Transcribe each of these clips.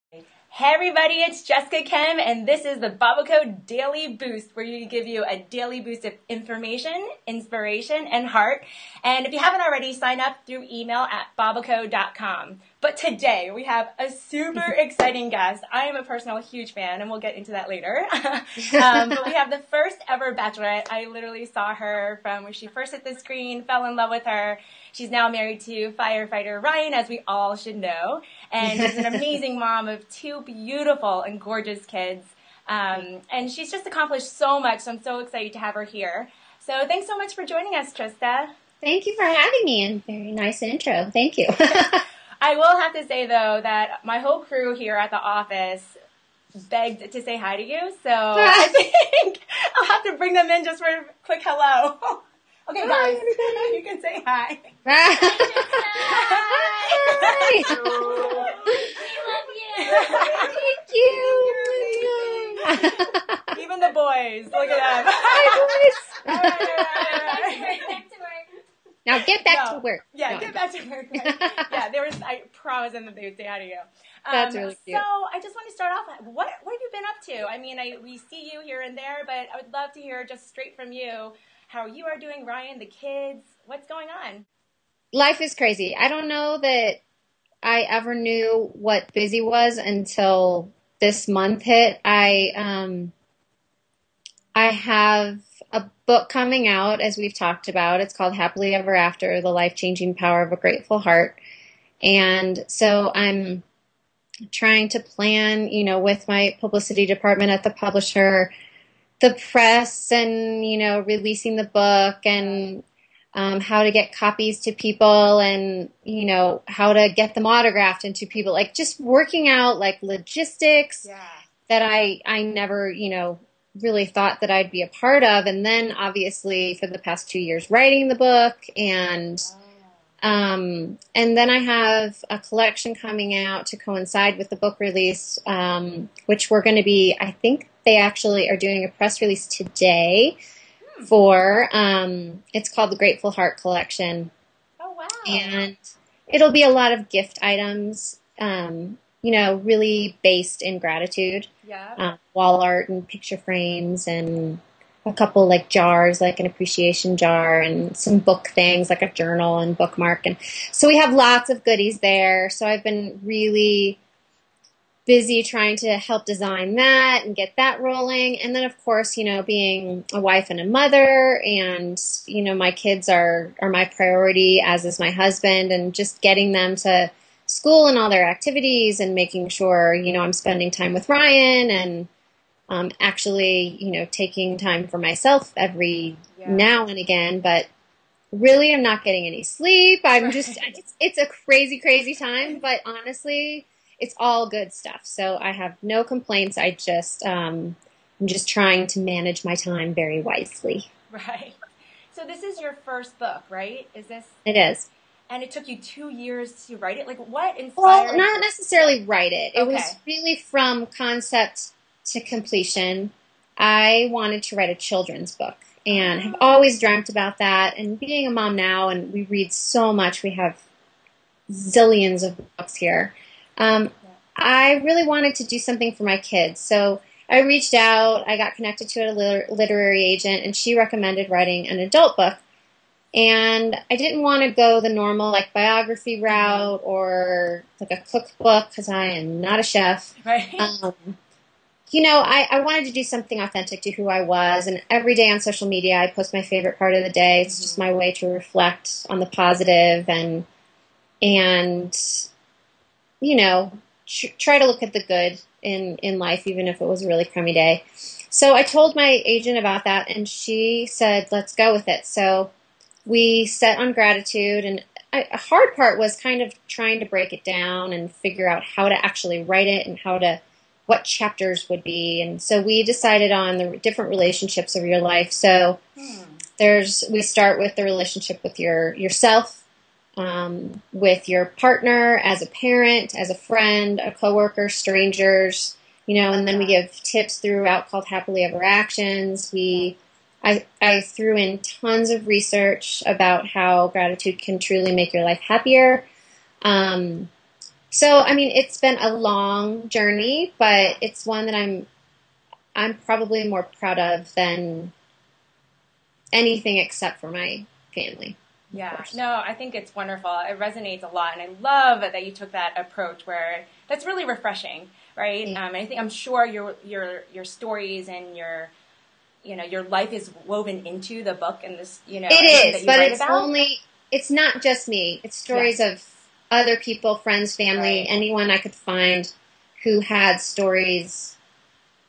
Hey everybody, it's Jessica Kim, and this is the BabbaCo Daily Boost, where we give you a daily boost of information, inspiration, and heart. And if you haven't already, sign up through email at BabbaCo.com. But today we have a super exciting guest. I am a personal huge fan, and we'll get into that later. But we have the first ever Bachelorette. I literally saw her from when she first hit the screen, fell in love with her. She's now married to firefighter Ryan, as we all should know. And she's an amazing mom of two beautiful and gorgeous kids. And she's just accomplished so much, so I'm so excited to have her here. So thanks so much for joining us, Trista. Thank you for having me, and very nice intro. Thank you. I will have to say, though, that my whole crew here at the office begged to say hi to you, so I think I'll have to bring them in just for a quick hello. Okay, guys, you can say hi. Hi. We love you. Thank you. Even the boys. Look at them. Hi, boys. Now get back to work. Yeah, no, get back to work. Yeah, I promised them that they would say hi to you. That's really cute. So I just want to start off, what have you been up to? I mean, we see you here and there, but I would love to hear just straight from you how you are doing, Ryan, the kids, what's going on? Life is crazy. I don't know that I ever knew what busy was until this month hit. I have a book coming out, as we've talked about. It's called Happily Ever After, The Life-Changing Power of a Grateful Heart. And so I'm trying to plan, with my publicity department at the publisher, the press and, releasing the book and how to get copies to people and, how to get them autographed into people, like just working out like logistics that I never, really thought that I'd be a part of. And then obviously for the past 2 years writing the book and then I have a collection coming out to coincide with the book release, which we're going to be, I think they actually are doing a press release today for, it's called the Grateful Heart Collection. Oh, wow. And it'll be a lot of gift items, really based in gratitude. Yeah. Wall art and picture frames and a couple like jars, like an appreciation jar and some book things like a journal and bookmark. And so we have lots of goodies there. So I've been really busy trying to help design that and get that rolling. And then of course, being a wife and a mother and, my kids are my priority, as is my husband, and just getting them to school and all their activities and making sure, I'm spending time with Ryan and actually, taking time for myself every now and again, but really I'm not getting any sleep. It's a crazy, crazy time, but honestly, it's all good stuff. So I have no complaints. I'm just trying to manage my time very wisely. Right. So this is your first book, right? It is. And it took you 2 years to write it? Like, what inspired? Well, not necessarily write it. It Okay. was really from concept to completion. I wanted to write a children's book and have always dreamt about that. And being a mom now, and we read so much, we have zillions of books here. I really wanted to do something for my kids. So I reached out, I got connected to a literary agent, and she recommended writing an adult book. And I didn't want to go the normal like biography route or like a cookbook because I am not a chef. Right. I wanted to do something authentic to who I was. And every day on social media, I post my favorite part of the day. It's just my way to reflect on the positive and try to look at the good in life, even if it was a really crummy day. So I told my agent about that, and she said, let's go with it. So we set on gratitude, and a hard part was kind of trying to break it down and figure out how to actually write it and what chapters would be. And so we decided on the different relationships of your life. So we start with the relationship with yourself, with your partner, as a parent, as a friend, a coworker, strangers, and then we give tips throughout called Happily Ever Actions. I threw in tons of research about how gratitude can truly make your life happier. So, I mean, it's been a long journey, but it's one that I'm probably more proud of than anything except for my family. Yeah, no, I think it's wonderful. It resonates a lot, and I love that you took that approach where that's really refreshing, right? Yeah. I think I'm sure your stories and your life is woven into the book and this everything It that is, you but write about. it's not just me. It's Yeah, stories of other people, friends, family, right. anyone I could find who had stories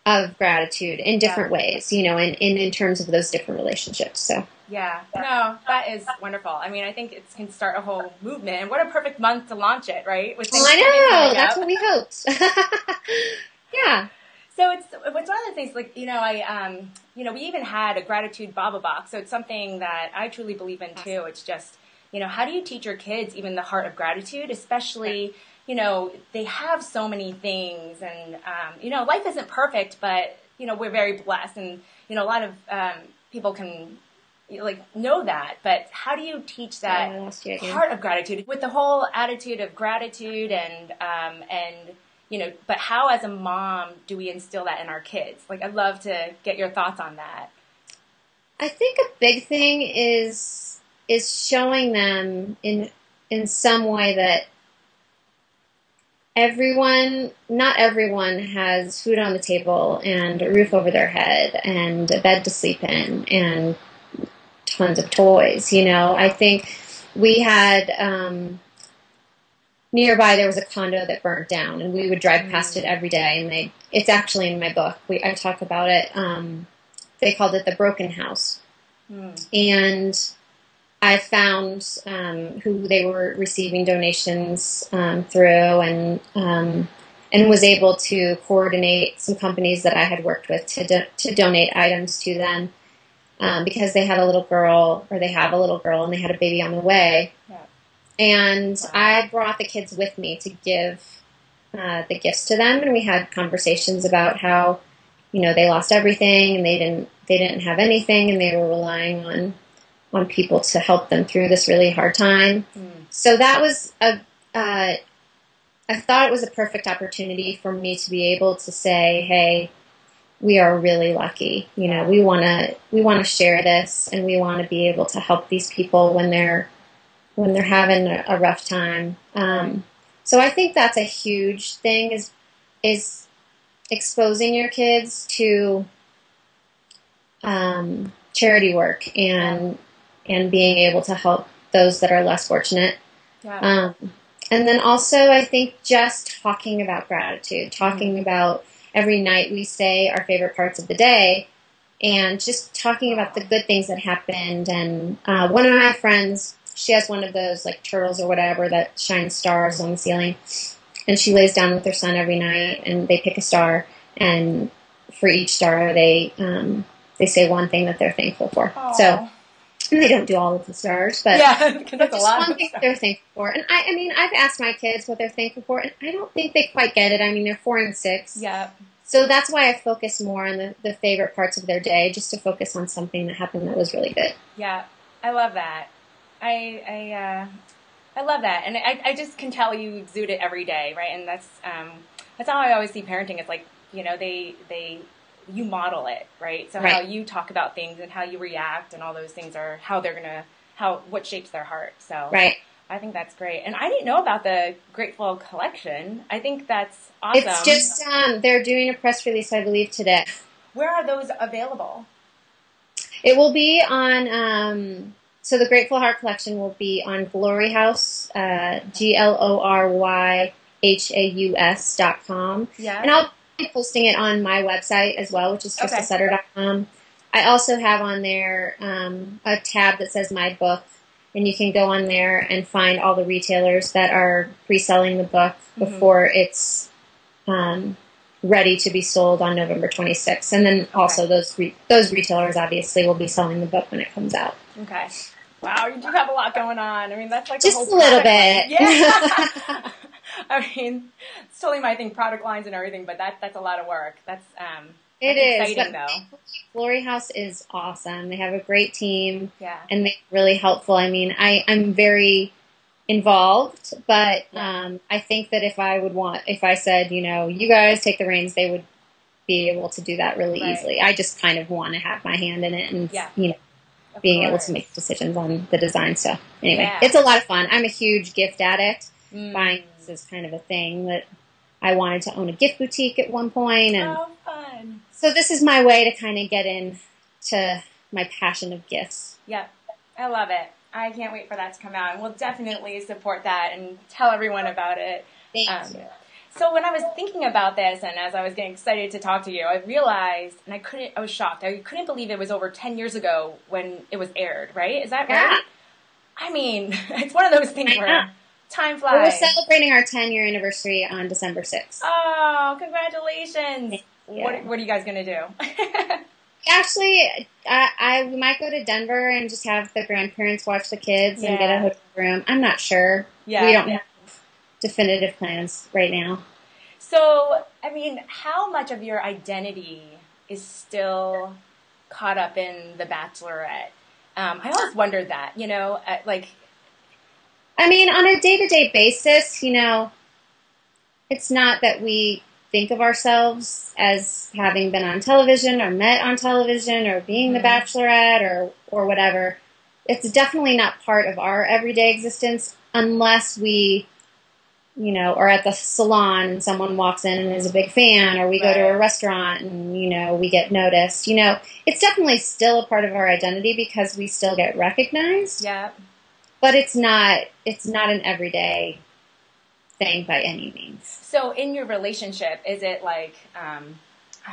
of gratitude in Yeah. different ways, in terms of those different relationships. So Yeah, no, that is wonderful. I mean, I think it can start a whole movement, and what a perfect month to launch it, right? With I Thanksgiving know, coming that's up. what we hoped. Yeah. So it's one of the things like we even had a gratitude Baba box. So it's something that I truly believe in too. It's just how do you teach your kids even the heart of gratitude, especially they have so many things and life isn't perfect, but we're very blessed and a lot of people can know that. But how do you teach Oh, I that lost you again. heart of gratitude with the whole attitude of gratitude and but how as a mom do we instill that in our kids? Like, I'd love to get your thoughts on that. I think a big thing is showing them in some way that not everyone has food on the table and a roof over their head and a bed to sleep in and tons of toys. I think we had nearby there was a condo that burnt down, and we would drive past it every day. And it's actually in my book. I talk about it. They called it the broken house, and I found who they were receiving donations through, and was able to coordinate some companies that I had worked with to donate items to them because they had a little girl, or they have a little girl, and they had a baby on the way. Yeah. And Wow. I brought the kids with me to give the gifts to them, and we had conversations about how they lost everything and they didn't have anything, and they were relying on people to help them through this really hard time. So that was I thought it was a perfect opportunity for me to be able to say, hey, we are really lucky. We want to share this, and we want to be able to help these people when they're having a rough time. So I think that's a huge thing is exposing your kids to charity work and being able to help those that are less fortunate. Yeah. And then also, I think just talking about gratitude, talking about every night we say our favorite parts of the day, and just talking about the good things that happened. And one of my friends, she has one of those like turtles or whatever that shines stars on the ceiling, and she lays down with her son every night, and they pick a star, and for each star they say one thing that they're thankful for. Aww. So. And they don't do all of the stars, but that's just one thing they're thankful for. And I mean, I've asked my kids what they're thankful for, and I don't think they quite get it. I mean, they're 4 and 6. Yeah. So that's why I focus more on the favorite parts of their day, just to focus on something that happened that was really good. Yeah, I love that. I love that, and I just can tell you exude it every day, right? And that's how I always see parenting. It's like you model it, right? So Right. How you talk about things and how you react and all those things are what shapes their heart. So right. I think that's great. And I didn't know about the Grateful collection. I think that's awesome. It's just they're doing a press release, I believe, today. Where are those available? It will be on so the Grateful Heart collection will be on Glory House, GLORYHAUS.com. Yeah. And I'll posting it on my website as well, which is TristaSutter.com. I also have on there a tab that says My Book, and you can go on there and find all the retailers that are pre-selling the book before it's ready to be sold on November 26th. And then also those retailers obviously will be selling the book when it comes out. Okay. Wow, you do have a lot going on. I mean, that's like just a whole little bit. Yeah. I mean, it's totally my thing, product lines and everything, but that's a lot of work. That's exciting, though. Glory House is awesome. They have a great team. Yeah. And they're really helpful. I mean, I'm very involved, but I think that if I said, you guys take the reins, they would be able to do that really easily. I just kind of want to have my hand in it and, being able to make decisions on the design stuff. Anyway, it's a lot of fun. I'm a huge gift addict. Buying is kind of a thing that I wanted to own a gift boutique at one point. And fun. So this is my way to kind of get into my passion of gifts. Yep. I love it. I can't wait for that to come out. And we'll definitely support that and tell everyone about it. Thank you. So when I was thinking about this and as I was getting excited to talk to you, I realized, and I was shocked. I couldn't believe it was over 10 years ago when it was aired, right? Is that right? I mean, it's one of those things where time flies. We're celebrating our 10-year anniversary on December 6th. Oh, congratulations. What are you guys going to do? Actually, we might go to Denver and just have the grandparents watch the kids and get a hotel room. I'm not sure. Yeah. We don't have definitive plans right now. So, I mean, how much of your identity is still caught up in The Bachelorette? I always wondered that, I mean, on a day-to-day basis, it's not that we think of ourselves as having been on television or met on television or being The Bachelorette or whatever. It's definitely not part of our everyday existence unless we or at the salon and someone walks in and is a big fan, or we go to a restaurant and, we get noticed. It's definitely still a part of our identity because we still get recognized. Yeah. But it's not an everyday thing by any means. So in your relationship, is it like, I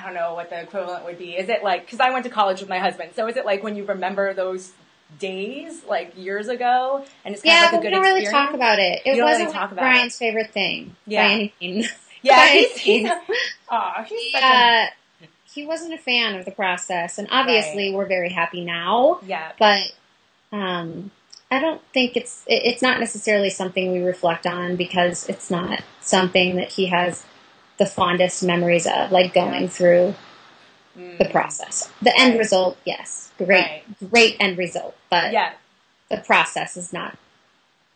don't know what the equivalent would be. Is it like, because I went to college with my husband, so is it like when you remember those days, like years ago, and it's kind of like a good experience? Yeah, we don't really talk about it. It wasn't really talk Brian's favorite thing by any means. Yeah, he's he wasn't a fan of the process, and obviously we're very happy now. Yeah, but I don't think it's not necessarily something we reflect on because it's not something that he has the fondest memories of, like going through the process. The end result, yes. Great end result, but the process is not.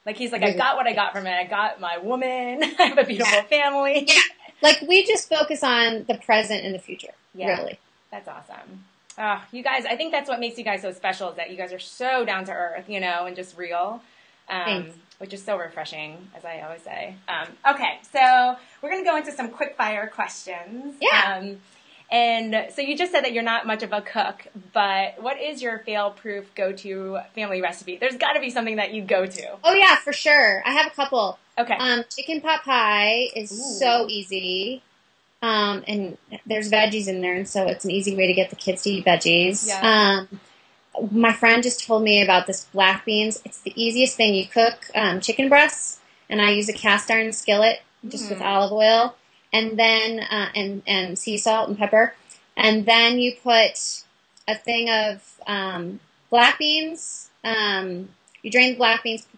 Like he's like, I got what I got from it. I got my woman. I have a beautiful family. Yeah. Like we just focus on the present and the future. Yeah. Really. That's awesome. Oh, you guys, I think that's what makes you guys so special is that you guys are so down to earth, and just real, which is so refreshing, as I always say. Okay, so we're going to go into some quick fire questions. Yeah. And so you just said that you're not much of a cook, but what is your fail-proof go-to family recipe? There's got to be something that you go to. Oh, yeah, for sure. I have a couple. Okay. Chicken pot pie is so easy. And there's veggies in there, and so it's an easy way to get the kids to eat veggies. Yeah. My friend just told me about this black beans. It's the easiest thing. You cook chicken breasts, and I use a cast iron skillet just with olive oil. And then, and sea salt and pepper. And then you put a thing of, black beans. You drain the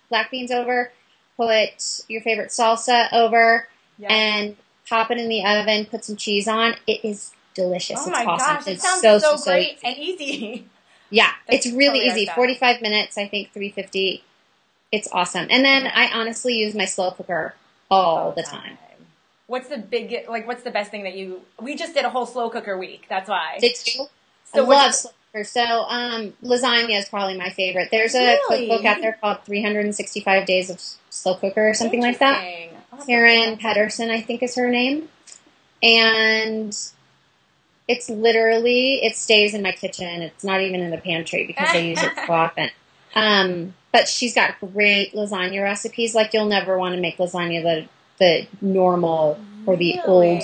black beans over, put your favorite salsa over, and pop it in the oven, put some cheese on. It is delicious. Oh it's my awesome. gosh, it it's sounds so easy. great and easy. Yeah, That's it's really totally easy. 45 minutes, I think, 350. It's awesome. And then I honestly use my slow cooker all the time. What's the best thing that we just did a whole slow cooker week. That's why. Did you? So I love slow cooker. So, lasagna is probably my favorite. There's a cookbook out there called 365 Days of Slow Cooker or something like that. Karen Pedersen, I think is her name. And it's literally, it stays in my kitchen. It's not even in the pantry because I use it so often. But she's got great lasagna recipes. Like you'll never want to make lasagna the normal or the old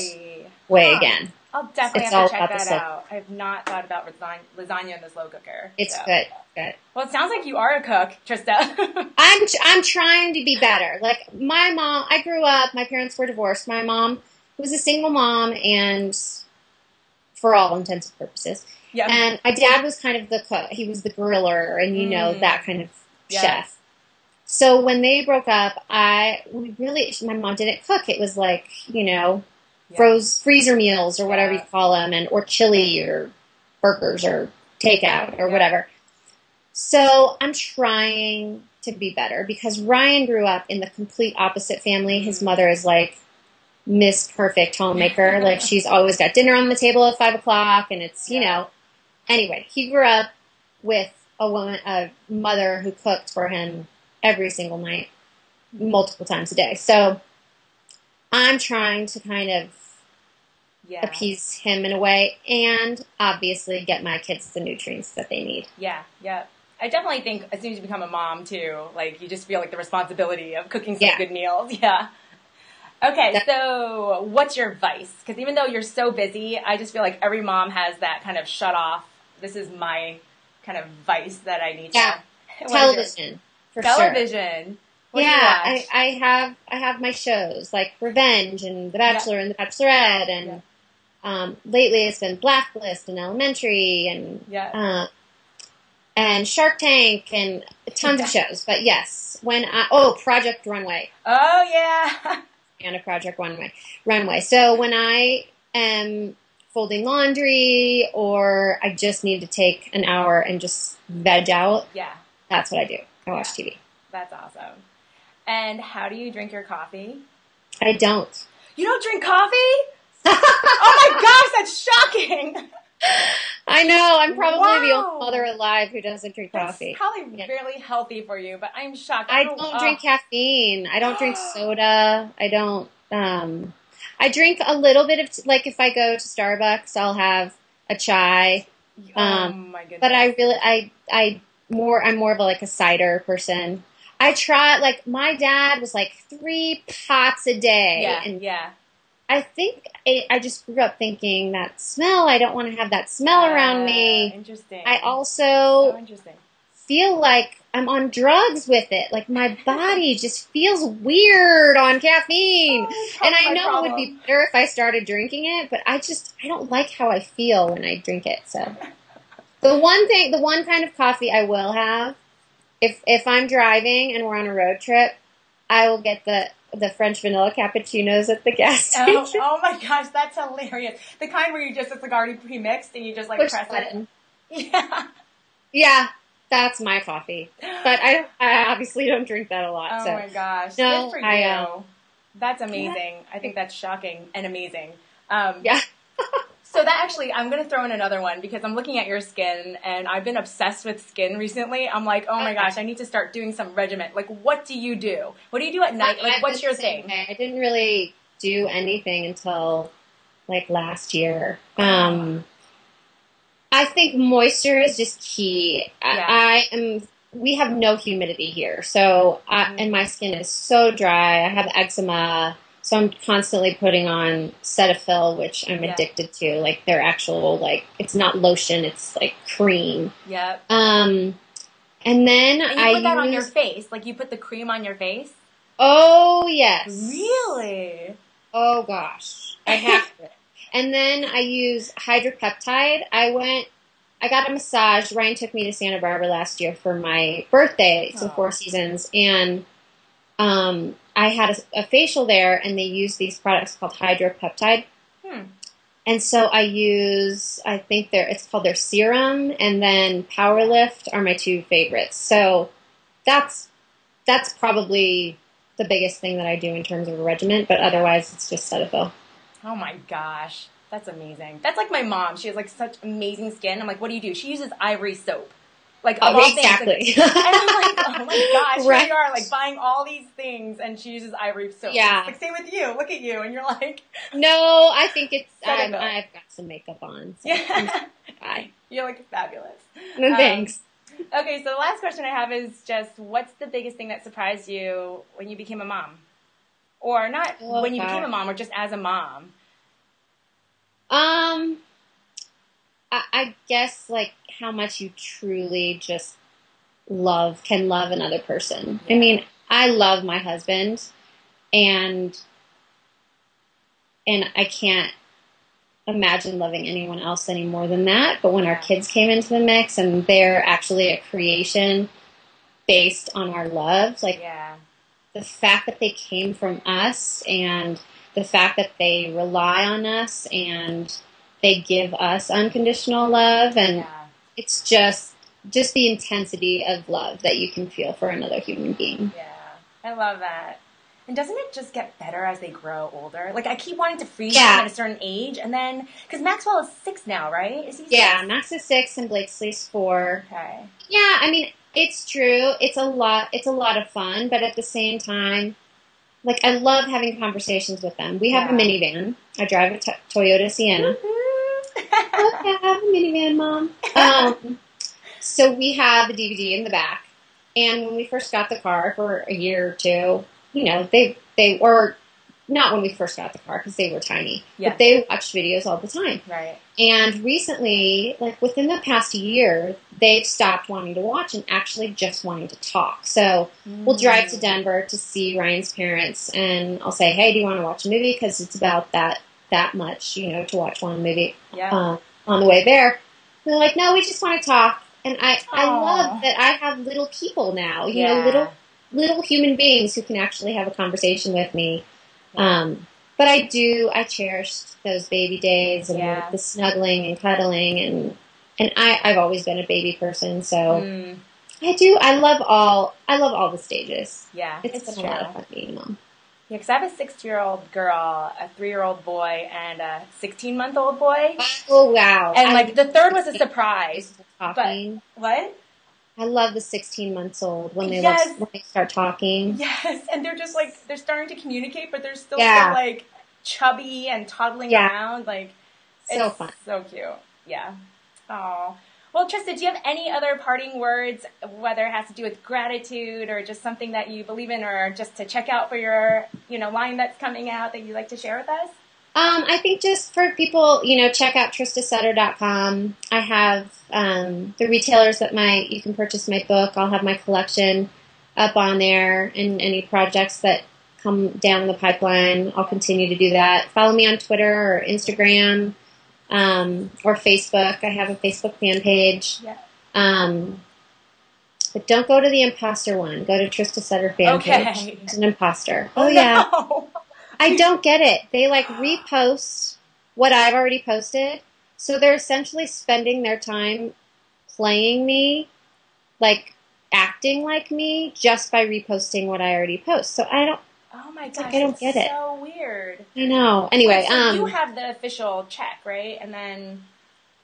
way again. I'll definitely have to check that out. I have not thought about lasagna in the slow cooker. It's good. Well, it sounds like you are a cook, Trista. I'm trying to be better. Like my mom, I grew up, my parents were divorced. My mom was a single mom and for all intents and purposes. Yep. And my dad was kind of the cook. He was the griller and, that kind of chef. So when they broke up, my mom didn't cook. It was like, freezer meals or whatever you call them, or chili or burgers or takeout or whatever. So I'm trying to be better because Ryan grew up in the complete opposite family. His mother is like Miss Perfect homemaker. Like she's always got dinner on the table at 5 o'clock, and it's Anyway, he grew up with a mother who cooked for him every single night, multiple times a day. So I'm trying to kind of appease him in a way, and obviously get my kids the nutrients that they need. Yeah. I definitely think as soon as you become a mom too, like you just feel like the responsibility of cooking some good meals. Yeah. Okay, so what's your vice? Because even though you're so busy, I just feel like every mom has that kind of shut off. This is my kind of vice that I need to. Yeah, television for television. Sure. What do you watch? I have my shows like Revenge and The Bachelor and The Bachelorette, and lately it's been Blacklist and Elementary and Shark Tank and tons of shows. But yes, Project Runway. Oh yeah. And a Project Runway. So when I am folding laundry or I just need to take an hour and just veg out, that's what I do. I watch TV. That's awesome. And how do you drink your coffee? I don't. You don't drink coffee? Oh my gosh, that's shocking. I know. I'm probably the only mother alive who doesn't drink coffee. It's probably really healthy for you, but I'm shocked. I don't drink caffeine. I don't drink soda. I don't. I drink a little bit of like if I go to Starbucks, I'll have a chai. Oh my goodness! But I'm more of a cider person. I try like my dad was like 3 pots a day. I think I just grew up thinking that smell, I don't want to have that smell around me. Interesting. I also feel like I'm on drugs with it. Like my body just feels weird on caffeine. And I know it would be better if I started drinking it, but I don't like how I feel when I drink it. So the one kind of coffee I will have, if I'm driving and we're on a road trip, I will get the French vanilla cappuccinos at the gas station. Oh my gosh, that's hilarious. The kind where it's already pre-mixed and you just push press button. it. Yeah. Yeah, that's my coffee. But I obviously don't drink that a lot. Oh my gosh. No, good for you. That's amazing. I think that's shocking and amazing. So that actually, I'm going to throw in another one because I'm looking at your skin and I've been obsessed with skin recently. I'm like, oh my gosh, I need to start doing some regimen. Like, what do you do? What do you do at night? Like, what's your thing? I didn't really do anything until last year. I think moisture is just key. We have no humidity here. So, and my skin is so dry. I have eczema. So I'm constantly putting on Cetaphil, which I'm addicted to. Like they're actual, it's not lotion, it's cream. Yep. And then and you put that on your face? Like you put the cream on your face? Oh, yes. Really? Oh, gosh. I have to. And then I use hydropeptide. I got a massage. Ryan took me to Santa Barbara last year for my birthday, so Four Seasons, and I had a facial there, and they use these products called hydropeptide. And so I use, I think it's called their serum, and then Power Lift are my 2 favorites. So that's probably the biggest thing that I do in terms of a regimen, but otherwise it's just Cetaphil. Oh my gosh. That's amazing. That's like my mom. She has such amazing skin. I'm like, what do you do? She uses Ivory soap. Exactly. And I'm like, oh my gosh, here you are, buying all these things, and she uses Ivory soap. Yeah. Same with you. Look at you, and you're like... No, I think it's... I've got some makeup on. So bye. You look fabulous. No, thanks. Okay, so the last question I have is just, what's the biggest thing that surprised you when you became a mom? Or not when you became a mom, or just as a mom? I guess how much you truly just can love another person. Yeah. I mean, I love my husband, and I can't imagine loving anyone else any more than that. But when our kids came into the mix, and they're actually a creation based on our love, the fact that they came from us, and the fact that they rely on us, and they give us unconditional love, and it's just just the intensity of love that you can feel for another human being. Yeah, I love that. And doesn't it just get better as they grow older? Like, I keep wanting to freeze them at a certain age, and then, because Maxwell is 6 now, right? Is he 6? Yeah, Max is 6 and Blakesley's 4. Okay. Yeah, I mean, it's true. It's a lot of fun, but at the same time, like, I love having conversations with them. We have a minivan. I drive a Toyota Sienna. Okay, I have a minivan, Mom. So we have the DVD in the back. And when we first got the car for a year or two, you know, they were, not when we first got the car because they were tiny, but they watched videos all the time. Right. And recently, like within the past year, they've stopped wanting to watch and actually just wanting to talk. So we'll drive to Denver to see Ryan's parents, and I'll say, hey, do you want to watch a movie? Because it's about that much, you know, to watch one movie on the way there. They're like, no, we just want to talk. And I love that I have little people now, you know, little human beings who can actually have a conversation with me. But I cherished those baby days and the snuggling and cuddling, and I've always been a baby person, so I love all the stages. Yeah, it's been a lot of fun being a mom. Yeah, because I have a 6-year-old girl, a 3-year-old boy, and a 16-month-old boy. Oh, wow. And, like, the third was a surprise. Talking. But, what? I love the 16-months-old when they start talking. Yes, and they're just, like, they're starting to communicate, but they're still so, like, chubby and toddling around. Like, so fun. So cute. Yeah. Oh. Well, Trista, do you have any other parting words, whether it has to do with gratitude or just something that you believe in, or just to check out for your, you know, line that's coming out that you'd like to share with us? I think just for people, you know, check out TristaSutter.com. I have the retailers that you can purchase my book. I'll have my collection up on there, and any projects that come down the pipeline, I'll continue to do that. Follow me on Twitter or Instagram. Or Facebook. I have a Facebook fan page. Yeah. But don't go to the imposter one. Go to Trista Sutter fan page. It's an imposter. Oh yeah. No. I don't get it. They like repost what I've already posted. So they're essentially spending their time playing me, like acting like me, just by reposting what I already post. So I don't. Oh my gosh, like, I don't get it. So weird. I know. Anyway, wait, so you have the official check, right? And then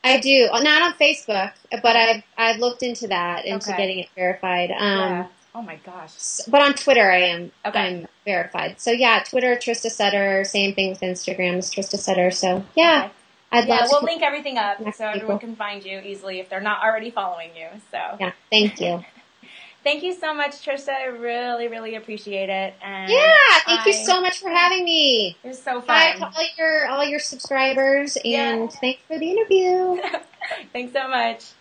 I do, not on Facebook, but I've looked into that, into getting it verified. Oh my gosh. But on Twitter, I'm verified. So yeah, Twitter, Trista Sutter. Same thing with Instagram, is Trista Sutter. So yeah, I'd love to. We'll link everything up so everyone can find you easily if they're not already following you. So yeah, thank you. Thank you so much, Trista. I really, really appreciate it. And thank you so much for having me. It was so fun. Bye to all your subscribers, and thanks for the interview. Thanks so much.